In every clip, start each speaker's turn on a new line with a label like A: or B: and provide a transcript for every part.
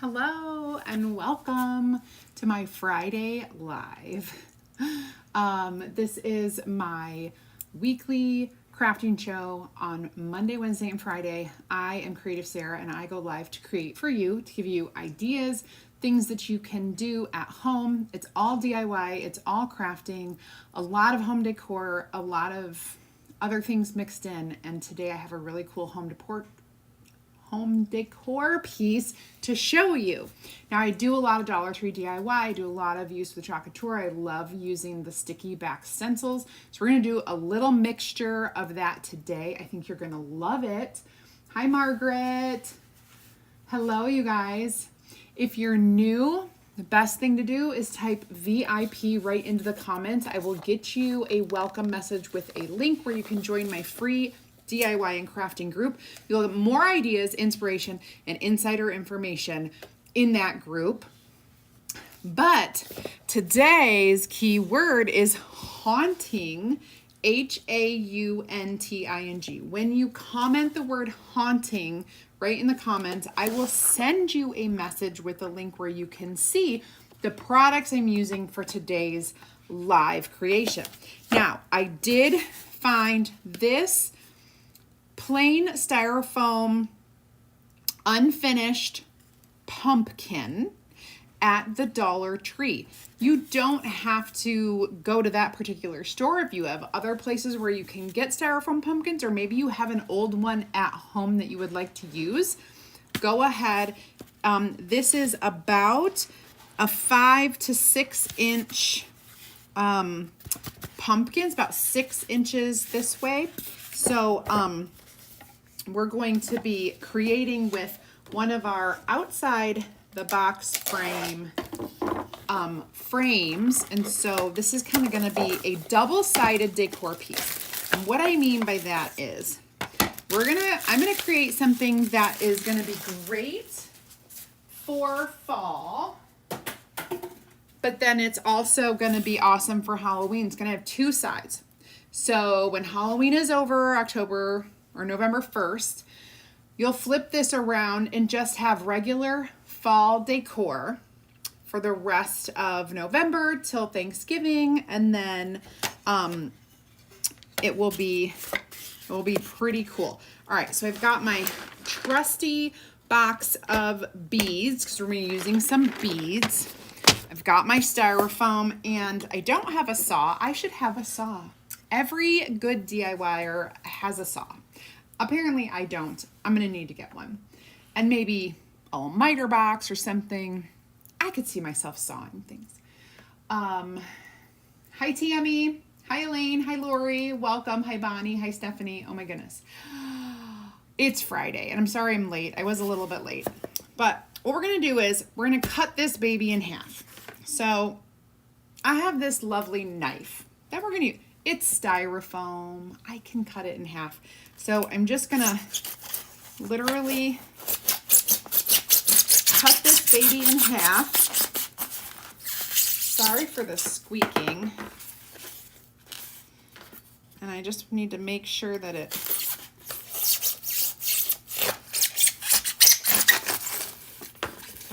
A: Hello and welcome to my Friday Live. This is my weekly crafting show on Monday, Wednesday, and Friday. I am Creative Sarah and I go live to create for you, to give you ideas, things that you can do at home. It's all DIY, it's all crafting, a lot of home decor, a lot of other things mixed in. And today I have a really cool home decor piece to show you. Now I do a lot of Dollar Tree DIY. I do a lot of use with Chalk Couture. I love using the sticky back stencils. So we're going to do a little mixture of that today. I think you're going to love it. Hi Margaret. Hello you guys. If you're new, the best thing to do is type VIP right into the comments. I will get you a welcome message with a link where you can join my free DIY and crafting group. You'll get more ideas, inspiration, and insider information in that group. But today's key word is haunting, H-A-U-N-T-I-N-G. When you comment the word haunting right in the comments, I will send you a message with a link where you can see the products I'm using for today's live creation. Now, I did find this plain styrofoam unfinished pumpkin at the Dollar Tree. You don't have to go to that particular store. If you have other places where you can get styrofoam pumpkins, or maybe you have an old one at home that you would like to use, go ahead. This is about a 5 to 6 inch pumpkins, about 6 inches this way. So we're going to be creating with one of our outside the box frame frames. And so this is kind of going to be a double-sided decor piece. And what I mean by that is I'm going to create something that is going to be great for fall, but then it's also going to be awesome for Halloween. It's going to have two sides. So when Halloween is over, October or November 1st, you'll flip this around and just have regular fall decor for the rest of November till Thanksgiving, and then it will be pretty cool. All right, so I've got my trusty box of beads because we're using some beads. I've got my styrofoam, and I don't have a saw. I should have a saw. Every good DIYer has a saw. Apparently I don't. I'm going to need to get one. And maybe a miter box or something. I could see myself sawing things. Hi Tammy. Hi Elaine. Hi Lori. Welcome. Hi Bonnie. Hi Stephanie. Oh my goodness. It's Friday and I'm sorry I'm late. I was a little bit late. But what we're going to do is we're going to cut this baby in half. So I have this lovely knife that we're going to use. It's styrofoam. I can cut it in half. So I'm just gonna literally cut this baby in half. Sorry for the squeaking. And I just need to make sure that it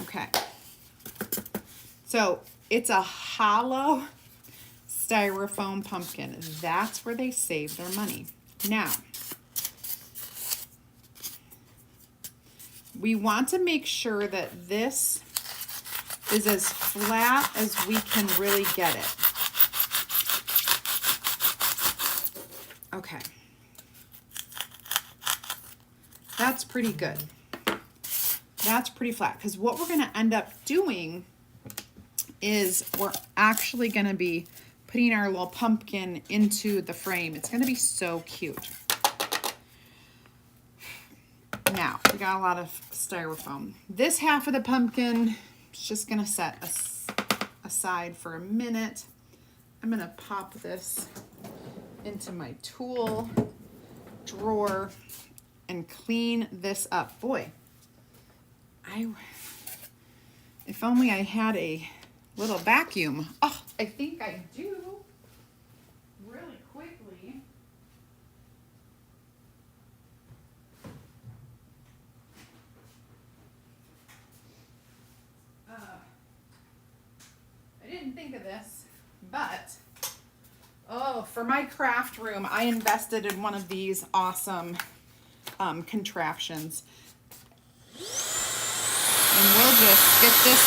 A: okay. So it's a hollow styrofoam pumpkin. That's where they save their money. Now, we want to make sure that this is as flat as we can really get it. Okay. That's pretty good. That's pretty flat, because what we're going to end up doing is we're actually going to be putting our little pumpkin into the frame. It's going to be so cute. Now, we got a lot of styrofoam. This half of the pumpkin is just going to set aside for a minute. I'm going to pop this into my tool drawer and clean this up. Boy, if only I had a little vacuum. Oh, I think I do. Really quickly. this, but oh, for my craft room, I invested in one of these awesome contraptions. And we'll just get this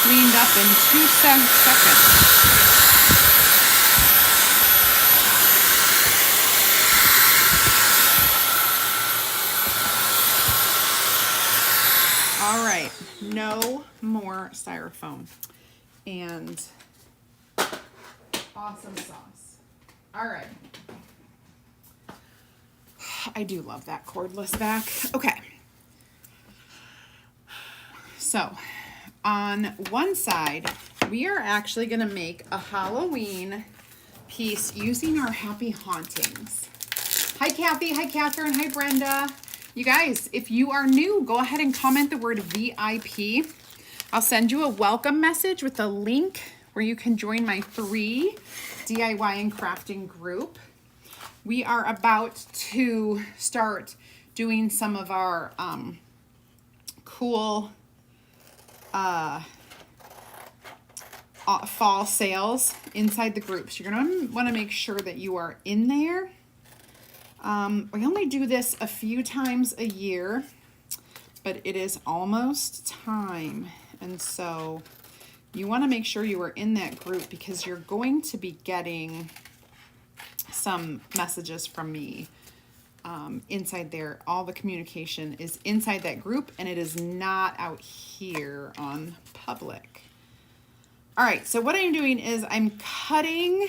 A: cleaned up in 2 seconds. All right, no more styrofoam. And awesome sauce. All right. I do love that cordless vac. Okay. So on one side, we are actually going to make a Halloween piece using our Happy Hauntings. Hi, Kathy. Hi, Catherine. Hi, Brenda. You guys, if you are new, go ahead and comment the word VIP. I'll send you a welcome message with a link where you can join my free DIY and crafting group. We are about to start doing some of our cool fall sales inside the group. So you're going to want to make sure that you are in there. We only do this a few times a year, but it is almost time. And so you want to make sure you are in that group because you're going to be getting some messages from me inside there. All the communication is inside that group and it is not out here on public. All right, so what I'm doing is I'm cutting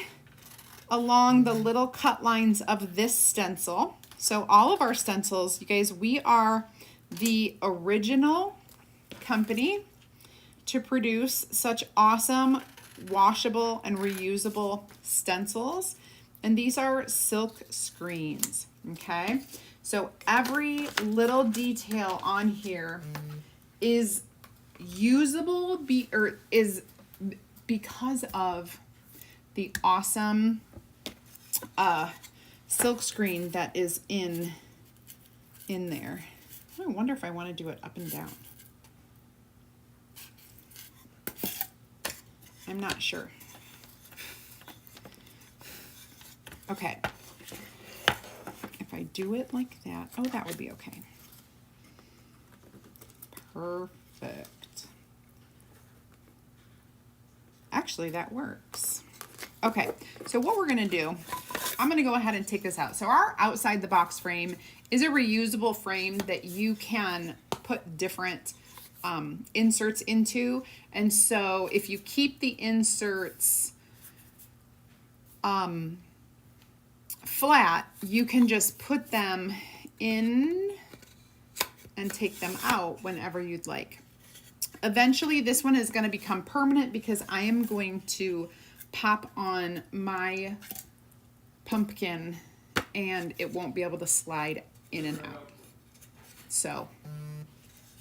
A: along the little cut lines of this stencil. So all of our stencils, you guys, we are the original company to produce such awesome washable and reusable stencils. And these are silk screens, okay? So every little detail on here is usable because of the awesome silk screen that is in there. I wonder if I want to do it up and down. I'm not sure. Okay. If I do it like that, oh, that would be okay. Perfect. Actually, that works. Okay, so what we're gonna do, I'm gonna go ahead and take this out. So our outside the box frame is a reusable frame that you can put different inserts into. And so if you keep the inserts flat, you can just put them in and take them out whenever you'd like. Eventually this one is going to become permanent because I am going to pop on my pumpkin and it won't be able to slide in and out. So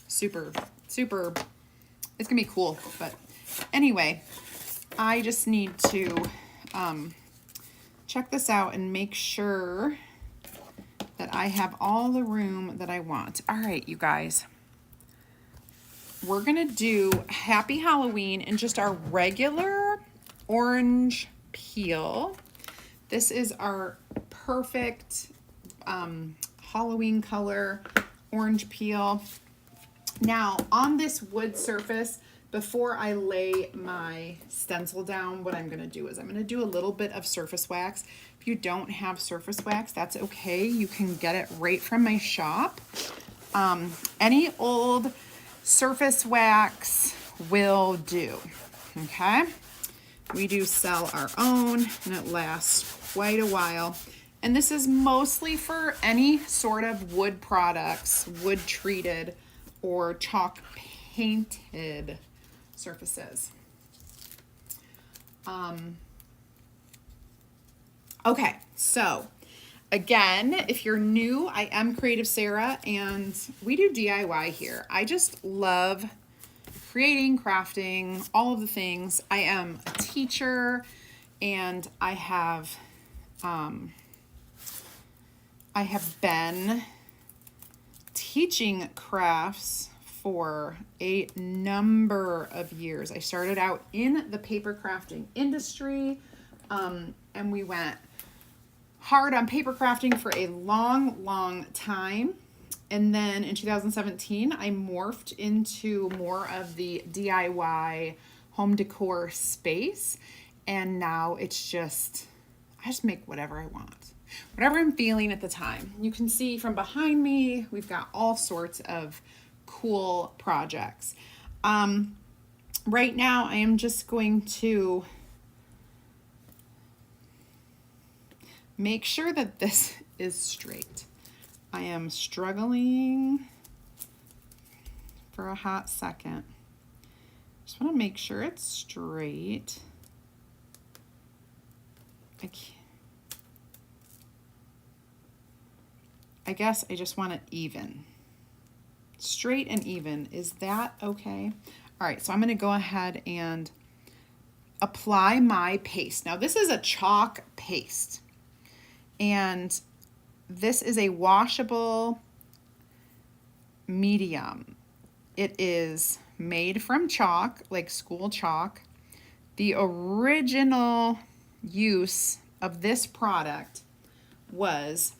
A: super, it's gonna be cool. But anyway, I just need to check this out and make sure that I have all the room that I want. All right, you guys, we're gonna do Happy Halloween in just our regular orange peel. This is our perfect Halloween color orange peel. Now on this wood surface, before I lay my stencil down, what I'm gonna do is I'm gonna do a little bit of surface wax. If you don't have surface wax, that's okay. You can get it right from my shop. Any old surface wax will do, okay? We do sell our own and it lasts quite a while. And this is mostly for any sort of wood products, wood treated or chalk painted surfaces. Okay, so again, if you're new, I am Creative Sarah and we do DIY here. I just love creating, crafting, all of the things. I am a teacher and I have been teaching crafts for a number of years. I started out in the paper crafting industry, and we went hard on paper crafting for a long time. And then in 2017, I morphed into more of the DIY home decor space. And now it's just, I just make whatever I want, whatever I'm feeling at the time. You can see from behind me, we've got all sorts of cool projects. Right now, I am just going to make sure that this is straight. I am struggling for a hot second. Just want to make sure it's straight. I guess I just want it even. Straight and even. Is that okay? All right, so I'm going to go ahead and apply my paste. Now, this is a chalk paste. And this is a washable medium. It is made from chalk, like school chalk. The original use of this product was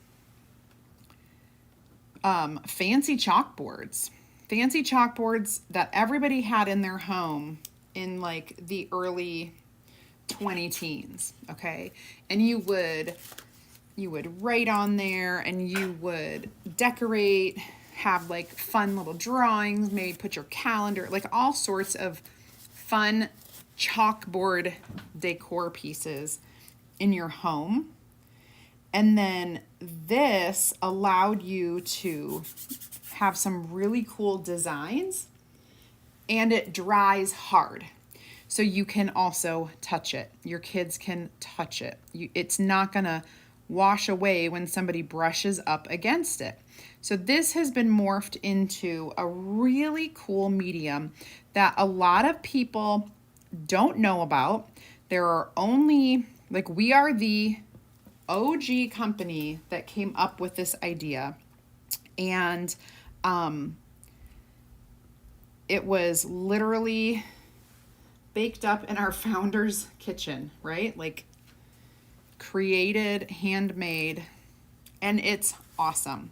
A: fancy chalkboards. Fancy chalkboards that everybody had in their home in like the early 20-teens, okay? And you would write on there, and you would decorate, have like fun little drawings, maybe put your calendar, like all sorts of fun chalkboard decor pieces in your home. And then this allowed you to have some really cool designs, and it dries hard. So you can also touch it. Your kids can touch it. It's not gonna wash away when somebody brushes up against it. So this has been morphed into a really cool medium that a lot of people don't know about. There are only, like, we are the OG company that came up with this idea. And it was literally baked up in our founder's kitchen, right? Like, created, handmade, and it's awesome.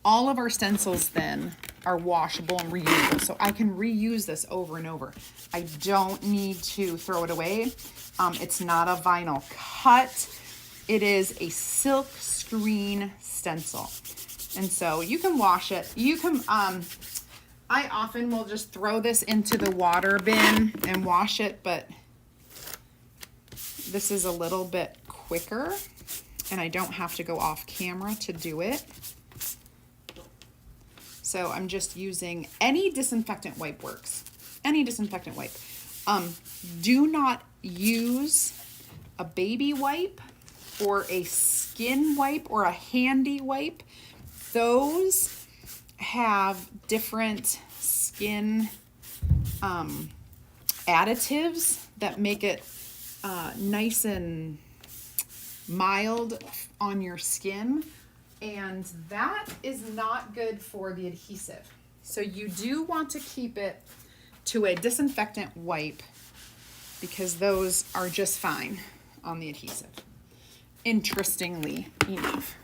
A: All of our stencils then are washable and reusable, so I can reuse this over and over. I don't need to throw it away. It's not a vinyl cut. It is a silk screen stencil, and so you can wash it. You can, I often will just throw this into the water bin and wash it, but this is a little bit quicker, and I don't have to go off camera to do it. So I'm just using any disinfectant wipe works. Any disinfectant wipe. Do not use a baby wipe or a skin wipe or a handy wipe. Those have different skin additives that make it nice and mild on your skin, and that is not good for the adhesive. So you do want to keep it to a disinfectant wipe, because those are just fine on the adhesive, interestingly enough.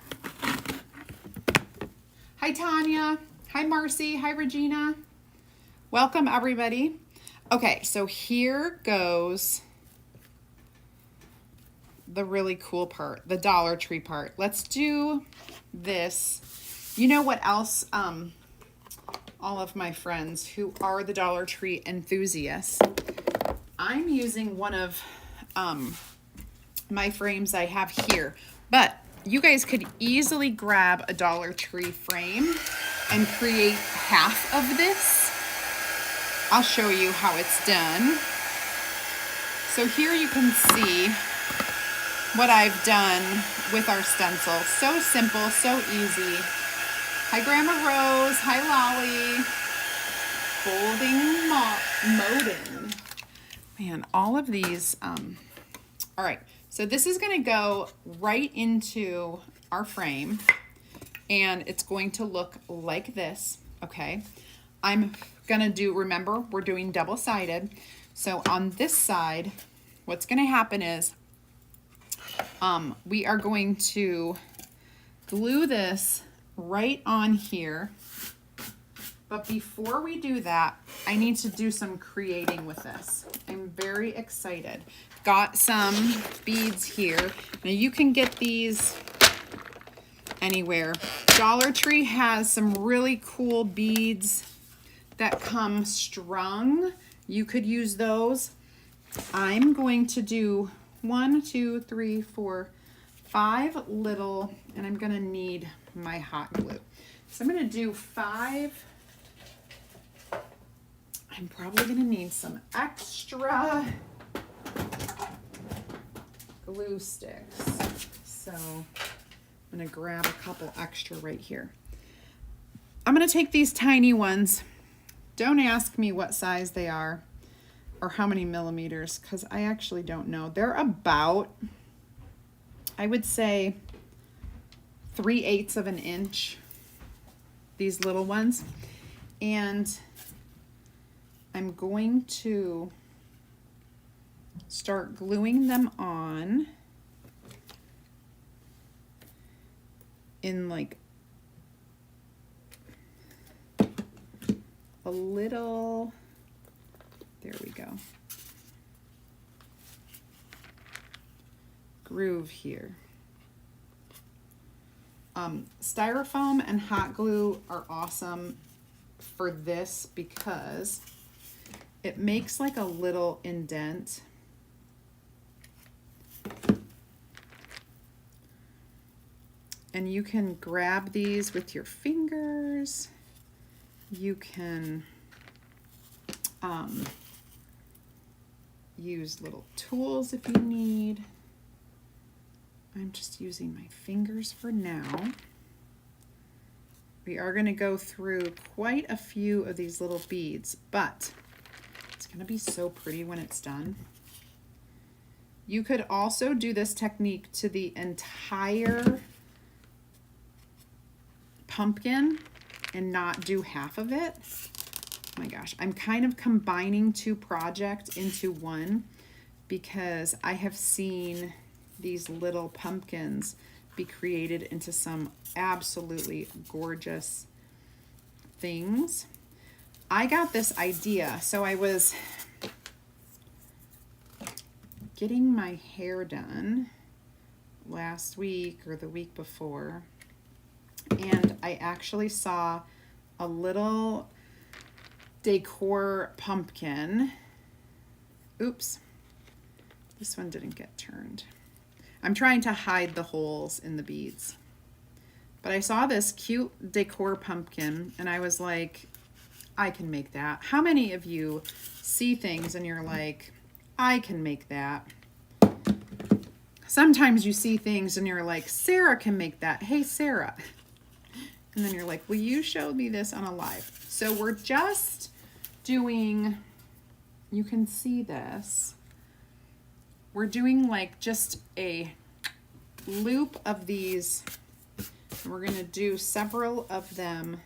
A: Hi Tanya, hi Marcy, hi Regina. Welcome everybody. Okay, so here goes the really cool part, the Dollar Tree part. Let's do this. You know what else? All of my friends who are the Dollar Tree enthusiasts, I'm using one of my frames I have here, but you guys could easily grab a Dollar Tree frame and create half of this. I'll show you how it's done. So here you can see what I've done with our stencil. So simple, so easy. Hi Grandma Rose, hi Lolly. Folding Modin. Man, all of these, all right. So this is gonna go right into our frame, and it's going to look like this, okay? I'm gonna do, remember, we're doing double-sided. So on this side, what's gonna happen is we are going to glue this right on here. But before we do that, I need to do some creating with this. I'm very excited. Got some beads here. Now you can get these anywhere. Dollar Tree has some really cool beads that come strung. You could use those. I'm going to do 1, 2, 3, 4, 5 little, and I'm gonna need my hot glue. So I'm gonna do 5. I'm probably gonna need some extra glue sticks. So I'm gonna grab a couple extra right here. I'm gonna take these tiny ones. Don't ask me what size they are or how many millimeters, because I actually don't know. They're about, I would say, 3/8 of an inch, these little ones. And I'm going to start gluing them on in like a little, there we go, groove here. Styrofoam and hot glue are awesome for this because it makes like a little indent. And you can grab these with your fingers. You can use little tools if you need. I'm just using my fingers for now. We are going to go through quite a few of these little beads, but it's going to be so pretty when it's done. You could also do this technique to the entire pumpkin and not do half of it. Oh my gosh, I'm kind of combining 2 projects into one because I have seen these little pumpkins be created into some absolutely gorgeous things. I got this idea. So I was getting my hair done last week or the week before, and I actually saw a little decor pumpkin. Oops, this one didn't get turned. I'm trying to hide the holes in the beads. But I saw this cute decor pumpkin and I was like, I can make that. How many of you see things and you're like, I can make that? Sometimes you see things and you're like, Sarah can make that. Hey, Sarah. And then you're like, will you show me this on a live? So we're just doing, you can see this. We're doing like just a loop of these. We're going to do several of them.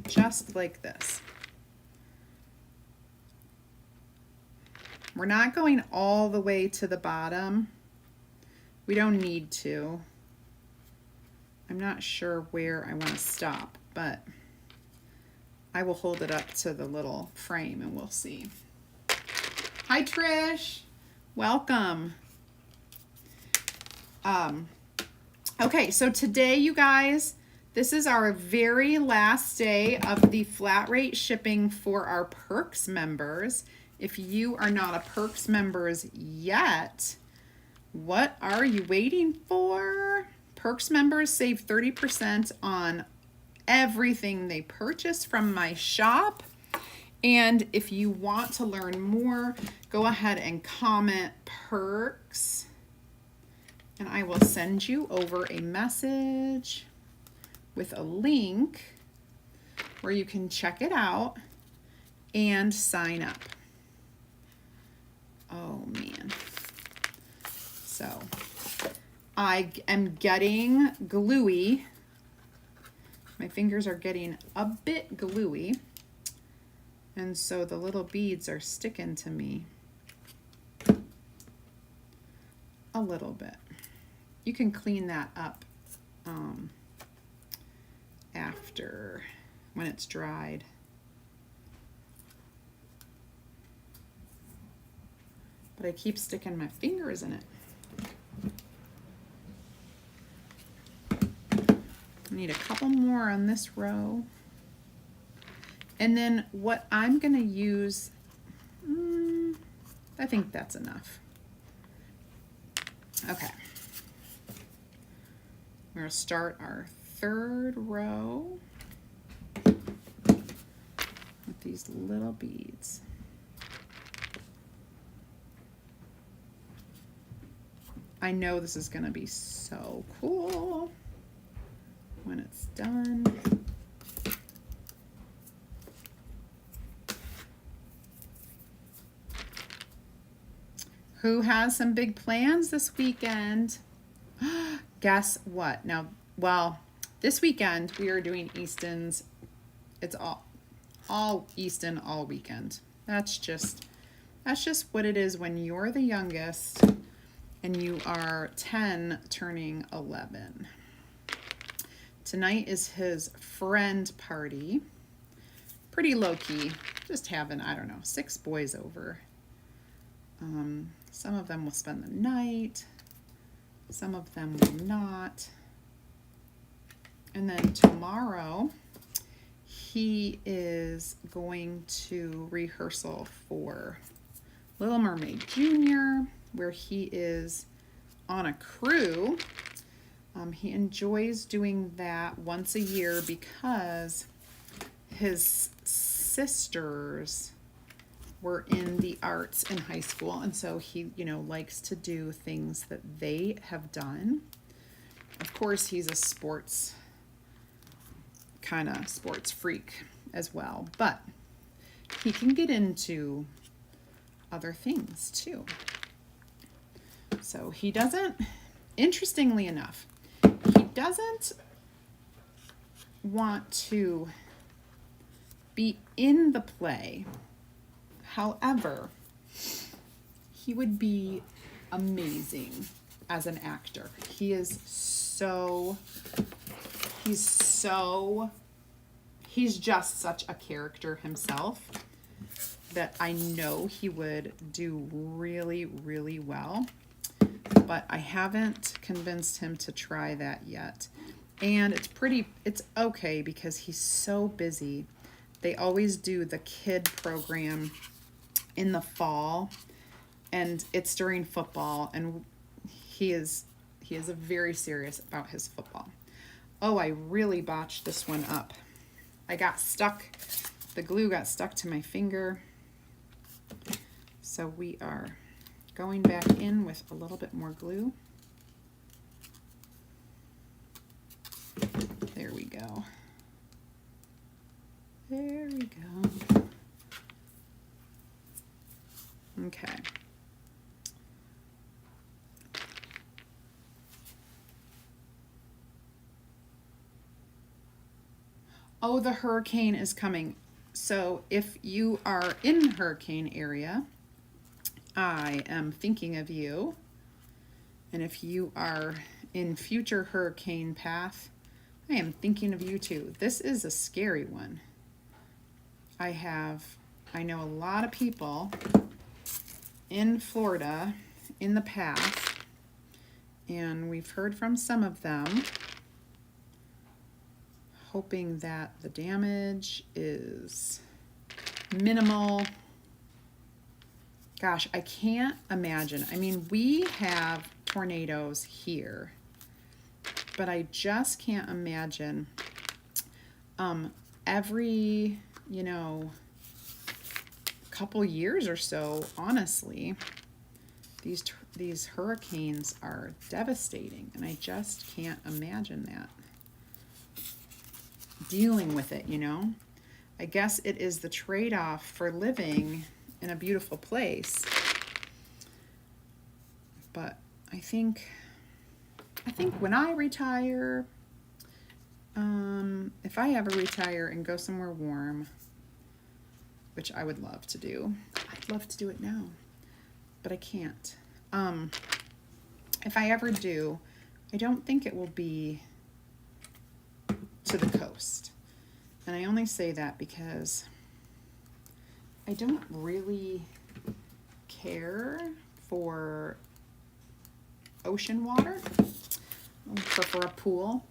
A: Just like this. We're not going all the way to the bottom. We don't need to. I'm not sure where I want to stop, but I will hold it up to the little frame and we'll see. Hi, Trish. Welcome. Okay, so today, you guys, this is our very last day of the flat rate shipping for our Perks members. If you are not a Perks members yet, what are you waiting for? Perks members save 30% on everything they purchase from my shop. And if you want to learn more, go ahead and comment Perks and I will send you over a message with a link where you can check it out and sign up. Oh man. So I am getting gluey. My fingers are getting a bit gluey. And so the little beads are sticking to me a little bit. You can clean that up after, when it's dried. But I keep sticking my fingers in it. I need a couple more on this row. And then what I'm going to use, I think that's enough. Okay. We're going to start our third row with these little beads. I know this is going to be so cool when it's done. Who has some big plans this weekend? Guess what? Now, well, this weekend we are doing Easton's. It's all Easton all weekend. That's just what it is when you're the youngest and you are 10 turning 11. Tonight is his friend party. Pretty low key. Just having, I don't know, 6 boys over. Some of them will spend the night. Some of them will not. And then tomorrow, he is going to rehearsal for Little Mermaid Junior, where he is on a crew. He enjoys doing that once a year because his sisters were in the arts in high school, and so he, likes to do things that they have done. Of course, he's a sports freak as well, but he can get into other things too. So he doesn't, interestingly enough, he doesn't want to be in the play. However, he would be amazing as an actor. He's just such a character himself that I know he would do really, really well. But I haven't convinced him to try that yet. And it's okay because he's so busy. They always do the kid program in the fall, and it's during football, and he is very serious about his football. Oh, I really botched this one up. I got stuck, the glue got stuck to my finger. So we are going back in with a little bit more glue. There we go. There we go. Okay. Oh, the hurricane is coming. So if you are in hurricane area, I am thinking of you. And if you are in future hurricane path, I am thinking of you too. This is a scary one. I know a lot of people in Florida in the past, and we've heard from some of them, hoping that the damage is minimal. Gosh, I can't imagine. I mean, we have tornadoes here, but I just can't imagine every, couple years or so, honestly, these hurricanes are devastating, and I just can't imagine that. Dealing with it, I guess it is the trade-off for living in a beautiful place. But I think I think when I retire, if I ever retire and go somewhere warm, which I would love to do, I'd love to do it now, but I can't. If I ever do, I don't think it will be to the coast. And I only say that because I don't really care for ocean water, for a pool,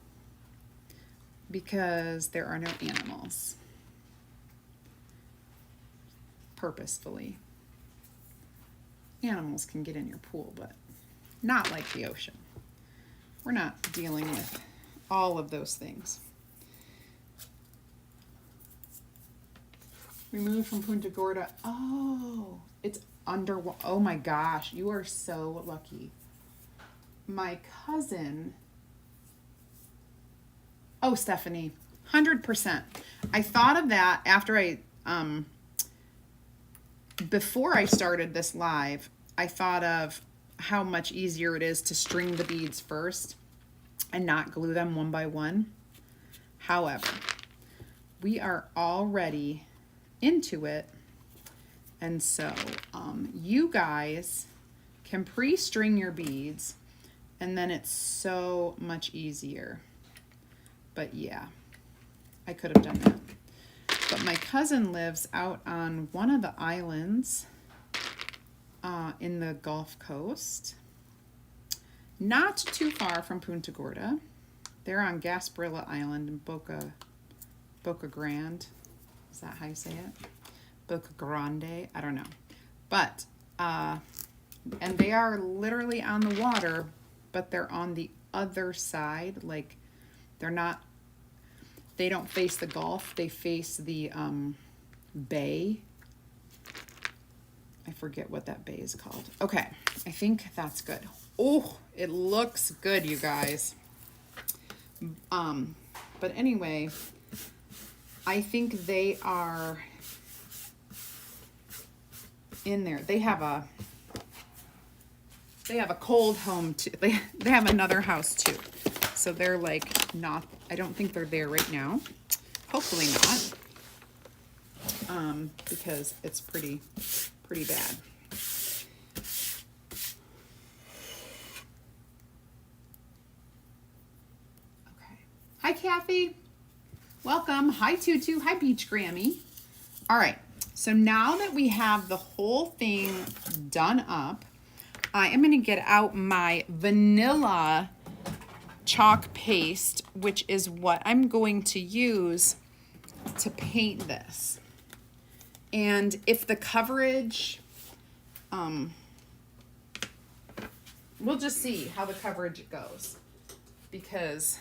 A: because there are no animals, purposefully. Animals can get in your pool, but not like the ocean. We're not dealing with all of those things. Removed from Punta Gorda. Oh, it's underwater. Oh my gosh, you are so lucky. My cousin, oh, Stephanie, 100%. I thought of that after before I started this live, I thought of how much easier it is to string the beads first and not glue them one by one. However, we are already into it, and so you guys can pre-string your beads, and then it's so much easier. But yeah, I could have done that. But my cousin lives out on one of the islands in the Gulf Coast, not too far from Punta Gorda. They're on Gasparilla Island in Boca Grande. Is that how you say it? Boca Grande? I don't know. But, and they are literally on the water, but they're on the other side. Like, they don't face the Gulf. They face the bay. I forget what that bay is called. Okay, I think that's good. Oh, it looks good, you guys. But anyway, I think they are in there. They have a cold home too. They have another house too. So they're like not, I don't think they're there right now. Hopefully not. Because it's pretty bad. Okay. Hi, Kathy. Welcome. Hi, Tutu. Hi, Beach Grammy. All right. So now that we have the whole thing done up, I am going to get out my vanilla chalk paste, which is what I'm going to use to paint this. And if the coverage, we'll just see how the coverage goes, because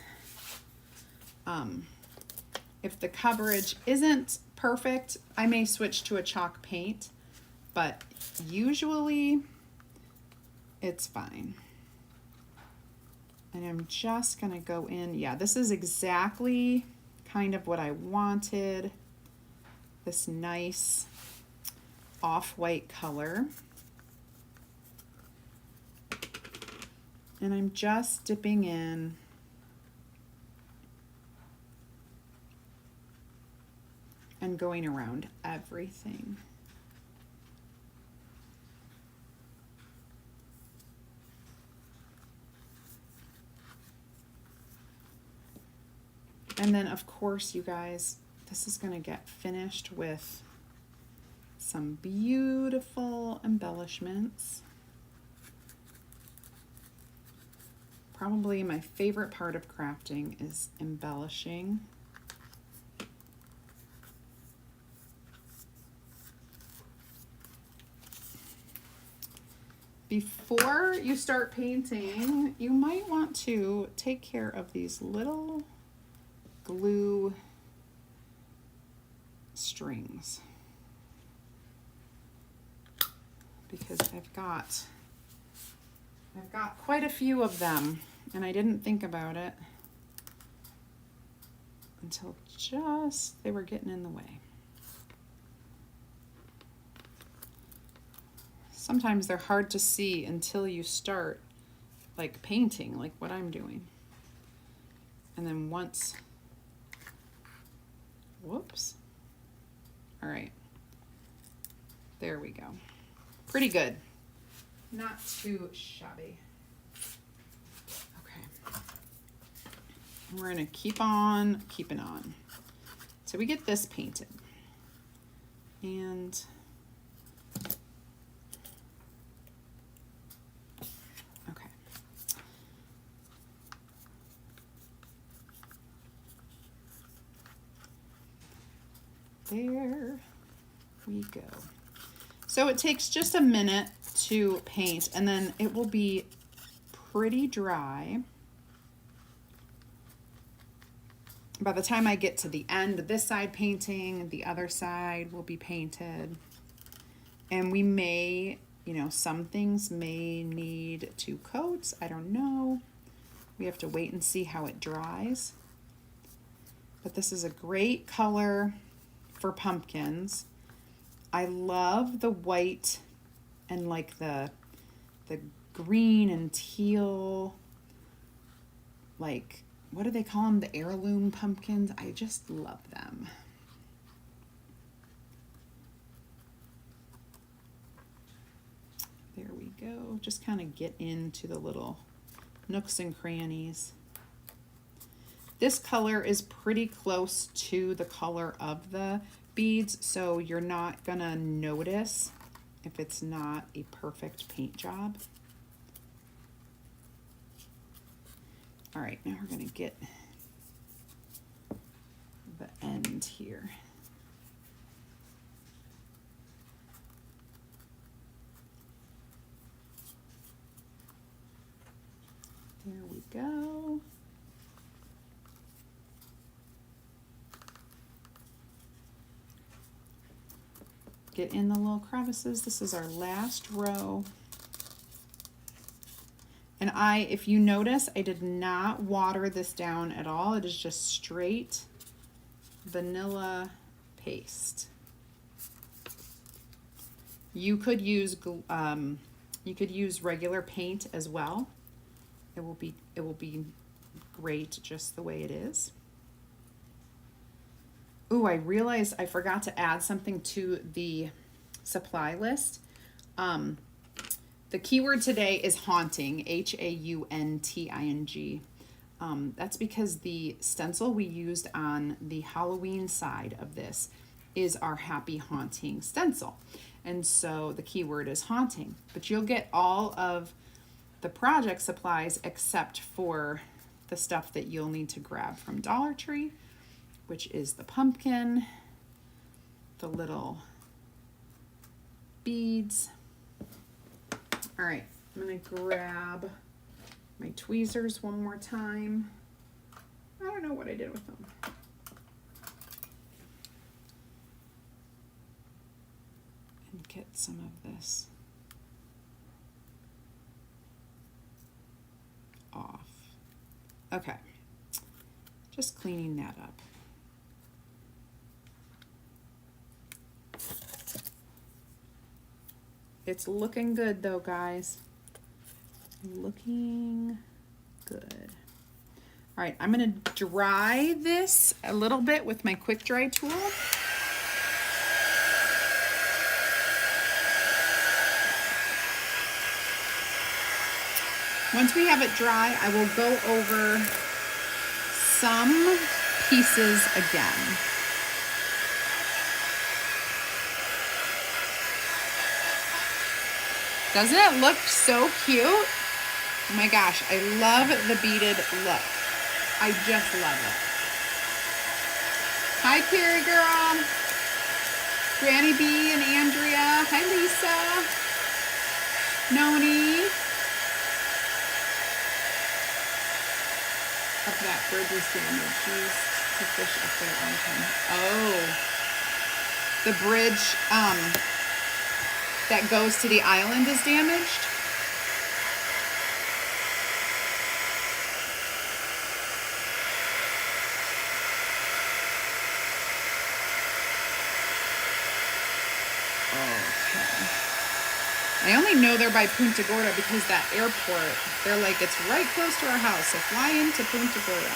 A: if the coverage isn't perfect, I may switch to a chalk paint, but usually it's fine. And I'm just gonna go in. Yeah, this is exactly kind of what I wanted. This nice off-white color. And I'm just dipping in and going around everything. And then, of course, you guys, this is going to get finished with some beautiful embellishments. Probably my favorite part of crafting is embellishing. Before you start painting, you might want to take care of these little glue strings, because I've got quite a few of them, and I didn't think about it until just they were getting in the way. Sometimes they're hard to see until you start like painting, like what I'm doing. And then once, whoops. All right, there we go. Pretty good. Not too shabby. Okay. We're gonna keep on keeping on. So we get this painted. And okay. There we go. So it takes just a minute to paint, and then it will be pretty dry. By the time I get to the end of this side painting, the other side will be painted. And we may, you know, some things may need 2 coats. I don't know. We have to wait and see how it dries. But this is a great color for pumpkins. I love the white and like the green and teal, like, what do they call them? The heirloom pumpkins. I just love them. There we go. Just kind of get into the little nooks and crannies. This color is pretty close to the color of the beads, so you're not gonna notice if it's not a perfect paint job. All right, now we're gonna get the end here. There we go. Get in the little crevices. This is our last row. And if you notice, I did not water this down at all. It is just straight vanilla paste. You could use regular paint as well. It will be great just the way it is. Ooh, I realized I forgot to add something to the supply list. The keyword today is haunting, H-A-U-N-T-I-N-G. That's because the stencil we used on the Halloween side of this is our Happy Haunting stencil. And so the keyword is haunting. But you'll get all of the project supplies except for the stuff that you'll need to grab from Dollar Tree, which is the pumpkin, the little beads. All right, I'm gonna grab my tweezers one more time. I don't know what I did with them. And get some of this off. Okay, just cleaning that up. It's looking good though, guys. Looking good. All right, I'm gonna dry this a little bit with my quick dry tool. Once we have it dry, I will go over some pieces again. Doesn't it look so cute? Oh my gosh, I love the beaded look. I just love it. Hi, Carrie girl. Granny B and Andrea. Hi, Lisa. Noni. Up that bridge is damaged. Used to fish up there all the time. Oh. The bridge, that goes to the island is damaged. Okay. I only know they're by Punta Gorda because that airport, they're like, it's right close to our house, so fly into Punta Gorda.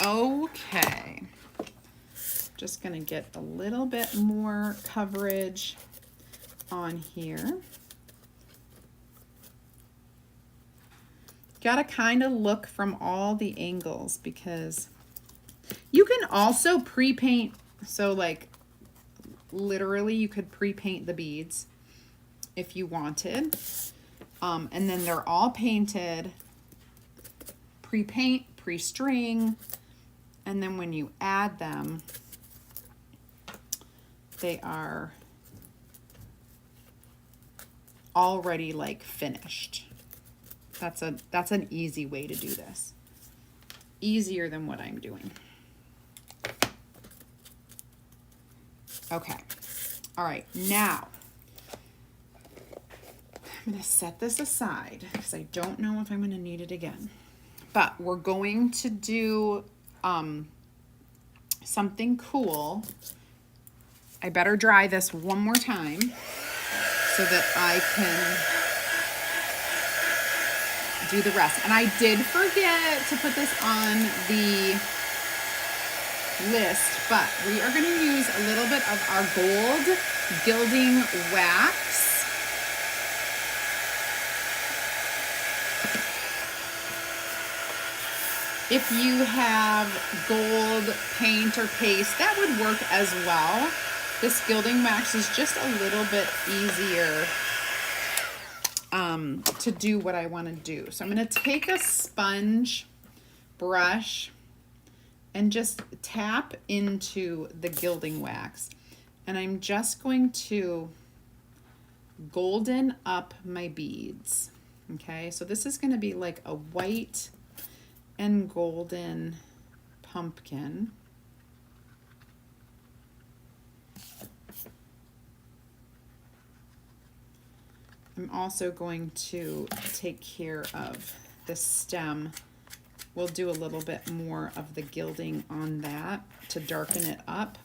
A: Okay, just gonna get a little bit more coverage on here. Gotta kind of look from all the angles because you can also pre-paint. So like literally you could pre-paint the beads if you wanted. And then they're all painted, pre-paint, pre-string. And then when you add them, they are already like finished. That's an easy way to do this. Easier than what I'm doing. Okay. All right. Now, I'm going to set this aside because I don't know if I'm going to need it again. But we're going to do something cool. I better dry this one more time so that I can do the rest. And I did forget to put this on the list, but we are going to use a little bit of our gold gilding wax. If you have gold paint or paste, that would work as well. This gilding wax is just a little bit easier to do what I want to do. So I'm going to take a sponge brush and just tap into the gilding wax. And I'm just going to golden up my beads. Okay, so this is going to be like a white and golden pumpkin. I'm also going to take care of the stem. We'll do a little bit more of the gilding on that to darken it up.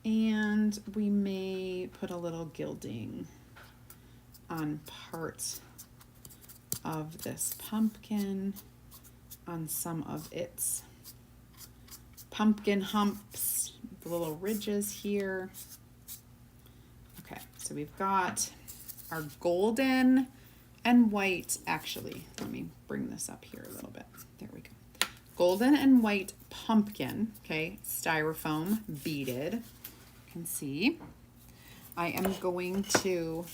A: And we may put a little gilding on parts of this pumpkin, on some of its pumpkin humps, the little ridges here. Okay, so we've got our golden and white, actually, let me bring this up here a little bit. There we go. Golden and white pumpkin, okay, styrofoam beaded. You can see. I am going to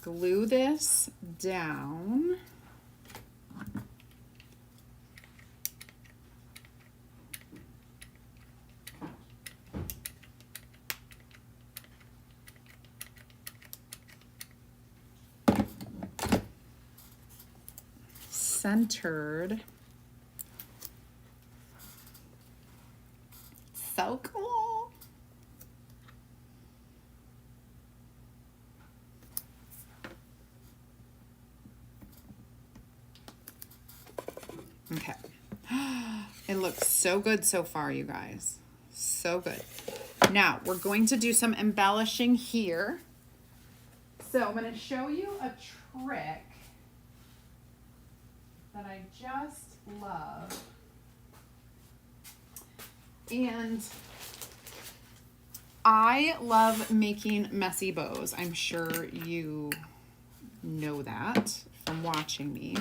A: glue this down. Centered. So cool. Okay. It looks so good so far, you guys. So good. Now, we're going to do some embellishing here. So I'm going to show you a trick that I just love. And I love making messy bows. I'm sure you know that from watching me.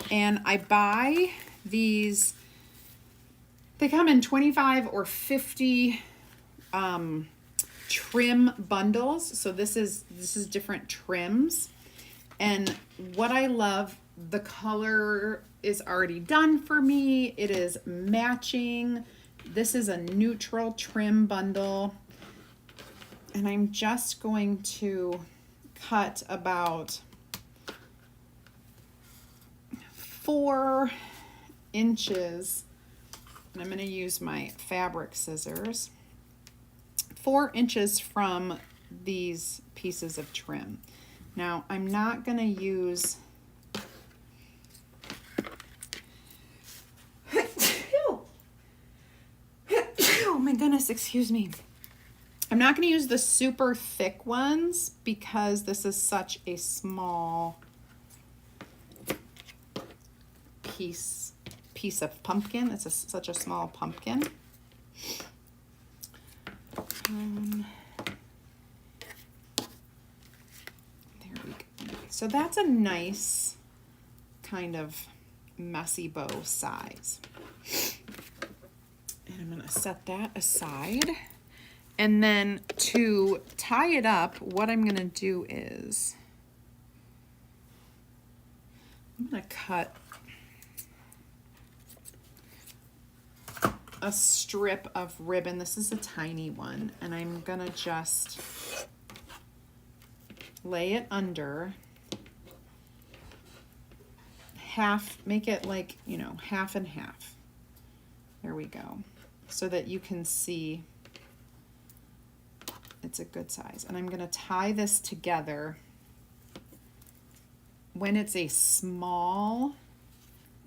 A: And I buy these, they come in 25 or 50 trim bundles. So this is different trims. And what I love, the color is already done for me. It is matching. This is a neutral trim bundle. And I'm just going to cut about 4 inches, and I'm going to use my fabric scissors, 4 inches from these pieces of trim. Now I'm not going to use oh my goodness, excuse me. I'm not going to use the super thick ones because this is such a small piece of pumpkin. It's such a small pumpkin. There we go. So that's a nice kind of messy bow size. And I'm going to set that aside. And then to tie it up, what I'm going to do is I'm going to cut a strip of ribbon. This is a tiny one, and I'm going to just lay it under, make it like, you know, half and half. There we go. So that you can see it's a good size. And I'm going to tie this together. When it's a small,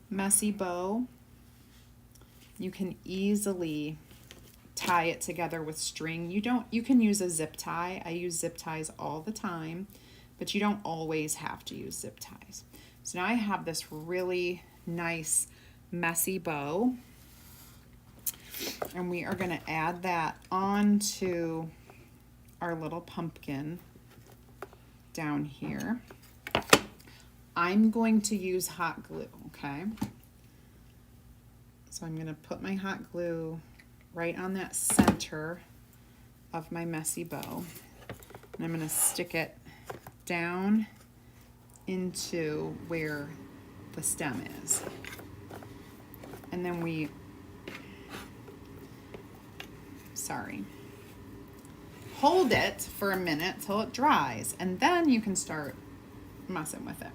A: messy bow, you can easily tie it together with string. You can use a zip tie. I use zip ties all the time, but you don't always have to use zip ties. So now I have this really nice, messy bow. And we are going to add that onto our little pumpkin down here. I'm going to use hot glue, okay? So I'm going to put my hot glue right on that center of my messy bow. And I'm going to stick it down into where the stem is. And then hold it for a minute till it dries, and then you can start messing with it.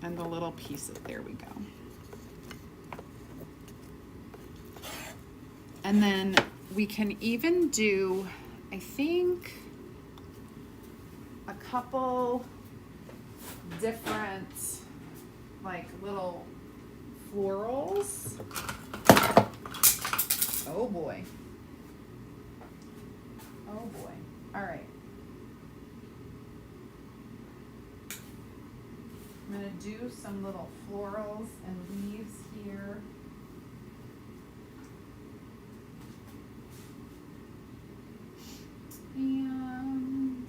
A: And the little pieces, there we go. And then we can even do, I think, a couple different like little florals. Oh boy. Oh boy. All right. I'm going to do some little florals and leaves here. And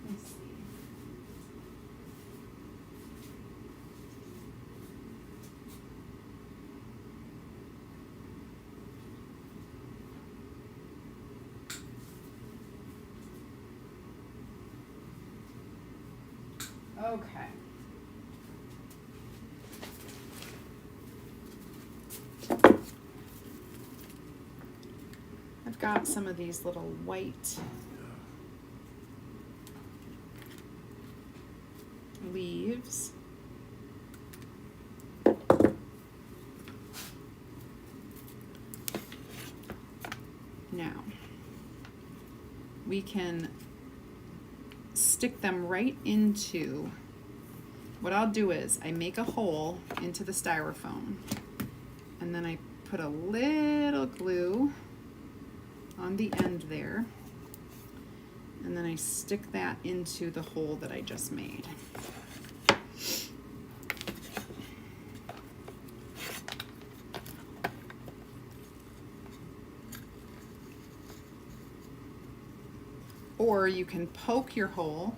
A: let me see. Okay. I've got some of these little white leaves. Now, we can stick them right into, what I'll do is I make a hole into the styrofoam, and then I put a little glue on the end there, and then I stick that into the hole that I just made. Or you can poke your hole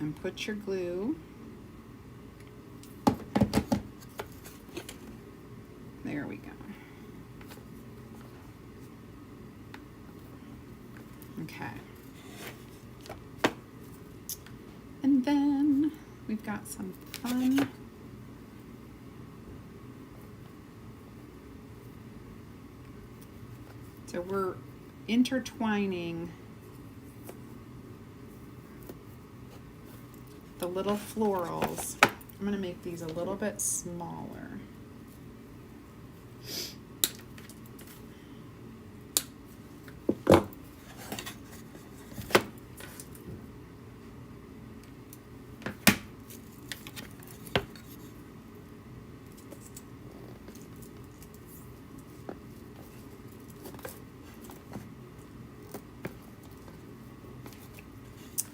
A: and put your glue. There we go. Okay. And then we've got some fun So we're intertwining the little florals. I'm gonna make these a little bit smaller.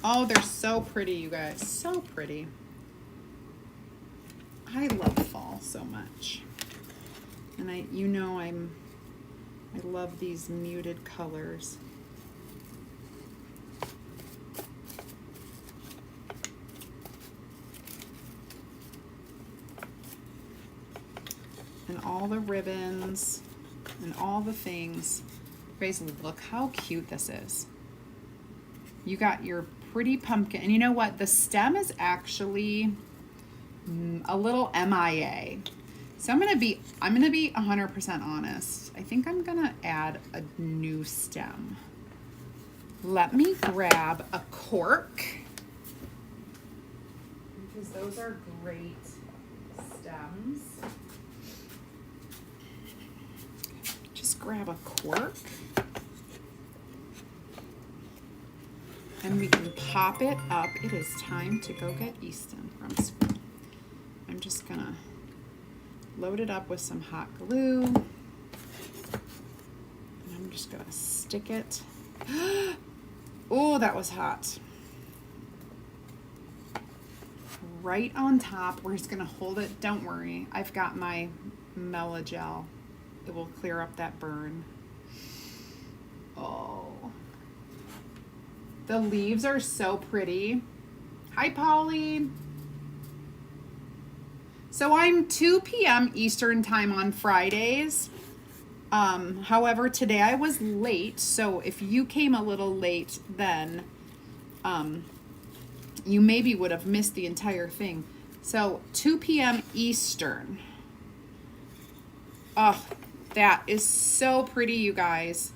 A: Oh, they're so pretty, you guys. So pretty. I love fall so much. And I love these muted colors. And all the ribbons and all the things. Guys, look how cute this is. You got your pretty pumpkin, and you know what? The stem is actually a little MIA. So I'm gonna be 100% honest. I think I'm gonna add a new stem. Let me grab a cork, because those are great stems. Just grab a cork. And we can pop it up. It is time to go get Easton from school. I'm just gonna load it up with some hot glue. And I'm just gonna stick it. Oh, that was hot. Right on top. We're just gonna hold it. Don't worry. I've got my Melagel. It will clear up that burn. Oh. The leaves are so pretty. Hi, Polly. So I'm 2 p.m. Eastern time on Fridays. However, today I was late. So if you came a little late, then you maybe would have missed the entire thing. So 2 p.m. Eastern. Oh, that is so pretty, you guys.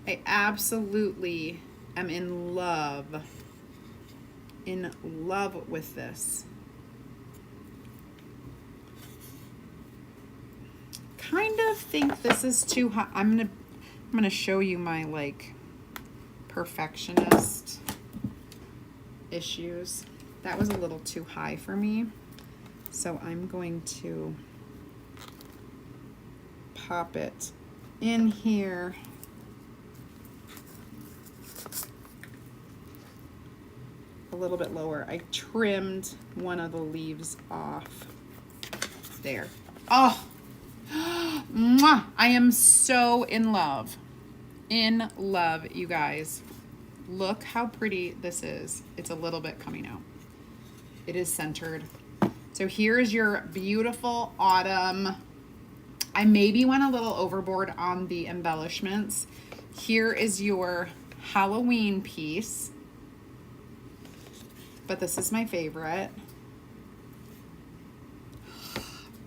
A: I absolutely am in love with this. Kind of think this is too hot. I'm gonna show you my like perfectionist issues. That was a little too high for me, so I'm going to pop it in here. A little bit lower. I trimmed one of the leaves off. There. Oh, mwah. I am so in love. In love, you guys. Look how pretty this is. It's a little bit coming out. It is centered. So here's your beautiful autumn. I maybe went a little overboard on the embellishments. Here is your Halloween piece. But this is my favorite.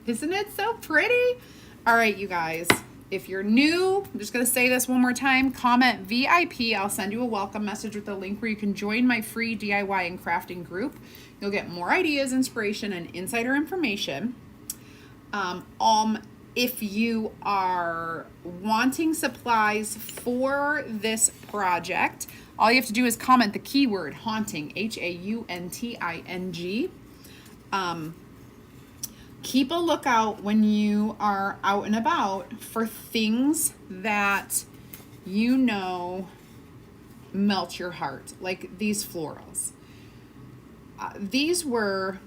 A: Isn't it so pretty? All right, you guys, if you're new, I'm just gonna say this one more time, comment VIP. I'll send you a welcome message with a link where you can join my free DIY and crafting group. You'll get more ideas, inspiration, and insider information. If you are wanting supplies for this project, all you have to do is comment the keyword haunting, HAUNTING. Keep a lookout when you are out and about for things that you know melt your heart, like these florals. These were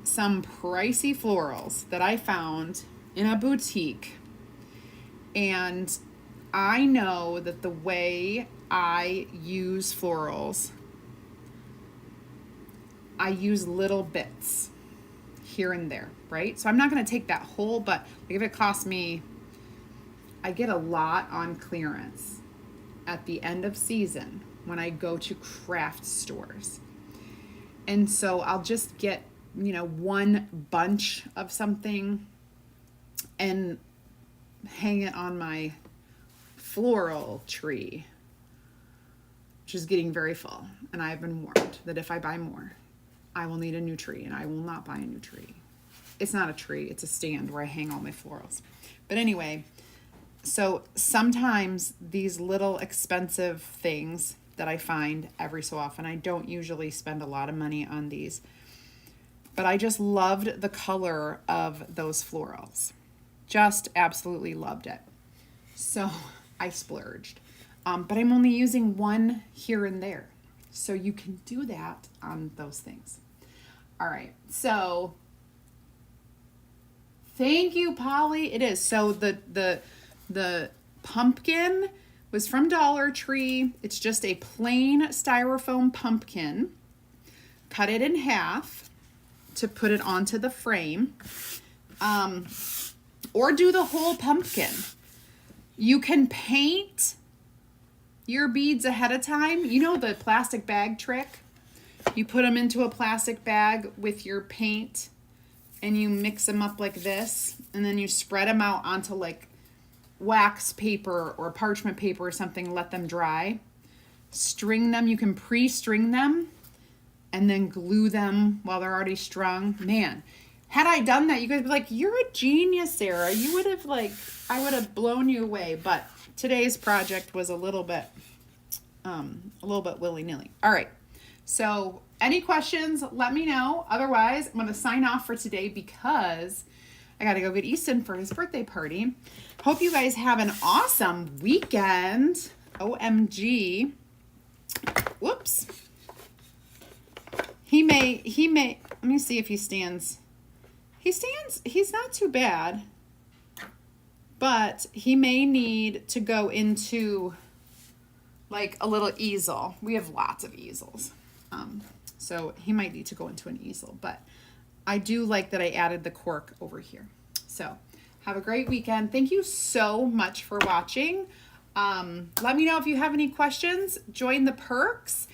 A: some pricey florals that I found in a boutique, and I know that the way I use florals, I use little bits here and there, right? So I'm not going to take that whole, but like if it costs me, I get a lot on clearance at the end of season when I go to craft stores. And so I'll just get, one bunch of something and hang it on my floral tree, which is getting very full. And I have been warned that if I buy more, I will need a new tree, and I will not buy a new tree. It's not a tree, it's a stand where I hang all my florals. But anyway, so sometimes these little expensive things that I find every so often, I don't usually spend a lot of money on these, but I just loved the color of those florals. Just absolutely loved it. So I splurged. But I'm only using one here and there. So you can do that on those things. All right, so thank you, Polly. It is. So the pumpkin was from Dollar Tree. It's just a plain styrofoam pumpkin. Cut it in half to put it onto the frame. Or do the whole pumpkin. You can paint your beads ahead of time. You know the plastic bag trick? You put them into a plastic bag with your paint and you mix them up like this, and then you spread them out onto like wax paper or parchment paper or something, let them dry. String them. You can pre-string them and then glue them while they're already strung. Man, had I done that, you guys would be like, you're a genius, Sarah. You would have I would have blown you away. But today's project was a little bit willy-nilly. All right. So any questions, let me know. Otherwise, I'm going to sign off for today because I got to go get Easton for his birthday party. Hope you guys have an awesome weekend. OMG. Whoops. He may, let me see if he stands. He's not too bad, but he may need to go into like a little easel. We have lots of easels. So he might need to go into an easel, but I do like that I added the cork over here. So have a great weekend. Thank you so much for watching. Let me know if you have any questions. Join the perks.